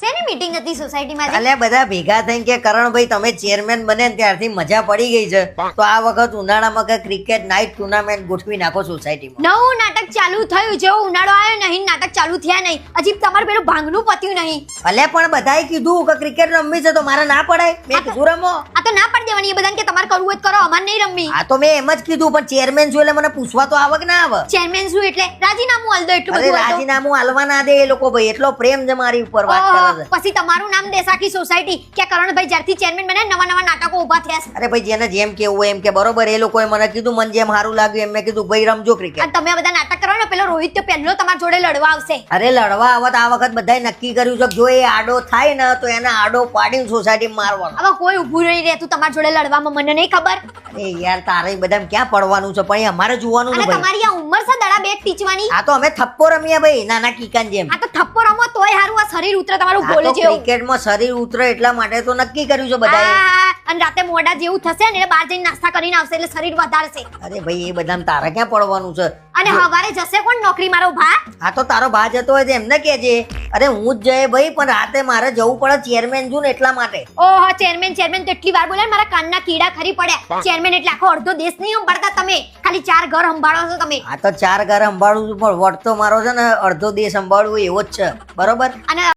શેની મીટિંગ હતી સોસાયટીમાં? અલ્યા બધા ભેગા થઈને કે કરણભાઈ તમે ચેરમેન બને ને ત્યારથી મજા પડી ગઈ છે, તો આ વખત ઉનાળામાં કે ક્રિકેટ નાઇટ ટુર્નામેન્ટ ગોઠવી નાખો સોસાયટીમાં. નવું નાટક ચાલુ થયું, જેવો ઉનાળો આવ્યો નહીં નાટક ચાલુ થયા નહીં, હજી તમારું પેલું ભાંગનું પત્યું નહીં. અલ્યા પણ બધાએ કીધું કે ક્રિકેટ રમવી છે તો મારે ના પડાય, મેં કીધું રમો. આ તો ના પાડી દેવાની એ બધાને કે તમારે કરવું હોય તો કરો, અમારે નહીં રમવી. આ તો મેં એમ જ કીધું, પણ ચેરમેન છું એટલે મને પૂછવા તો આવે કે ના આવે? ચેરમેન શું એટલે રાજીનામું આલ દો એટલું અરે બધું હોય તો. રાજીનામું આલવા ના દે એ લોકો ભાઈ, એટલો પ્રેમ છે મારી ઉપર, વાત કરે ઓહો, છે. પછી તમારું નામ દેશ આખી સોસાયટી કે કરણભાઈ જ્યારથી ચેરમેન બને નવા નવા નાટકો ઊભા થયા છે. અરે ભાઈ જેને જેમ કેવું હોય એમ કે, બરોબર. એ લોકોએ મને કીધું, મને જેમ સારું લાગ્યું એમ મેં કીધું ભાઈ રમજો ક્રિકેટ. અને તમે આ બધા નાટક કરો ને, પેલો રોહિત તો પહેલો તમારા જોડે લડવા આવશે. અરે લડવા આવત આ વખત બધાએ નક્કી કર્યું છે કે જો એ આડો થાય ને તો એને આડો પાડીને સોસાયટી મારવાનો. હવે કોઈ ઊભું નહીં રહેતું તમારા જોડે લડવામાં, મને નહીં ખબર. અરે યાર તારે બધા ક્યાં પડવાનું છે, પણ એ અમારે જોવાનું અને છે ભાઈ. તમારી આ ઉંમર છે દડા બેટ ટીચવાની. આ તો અમે થપ્પો રમીએ ભાઈ, નાના કીકાન જેમ. આ તો થપ્પો રમો તોય હારું, આ શરીર ઉતરે તમારું આ બોલે તો જેવું. ક્રિકેટમાં શરીર ઉતરે એટલા માટે તો નક્કી કર્યું છે બધાએ. આ, અને રાતે મોડા જેવું થશે ને, બહાર જઈને નાસ્તા કરીને આવશે એટલે શરીર વધારશે. અરે ભાઈ એ બધામાં તારે ક્યાં પડવાનું છે? અને હવારે જશે કોણ નોકરી, મારો ભા? આ તો તારો ભા જતો હોય તો એમને કહેજે. અરે હું જ જઈએ ભાઈ, પણ રાતે મારે જવું પડે, ચેરમેન છું ને એટલા માટે. ઓહો, ચેરમેન ચેરમેન તો એટલી વાર બોલે ને, મારા કાનના કીડા ખરી પડ્યા. ચેરમેન એટલે આખો અડધો દેશ નહીં સંભાળતા તમે, ખાલી 4 ઘર સંભાળો છો તમે. આ તો 4 ઘર સંભાળું છું, પણ વટ તો મારો છે ને અડધો દેશ સંભાળવું એવો જ છે, બરોબર. અને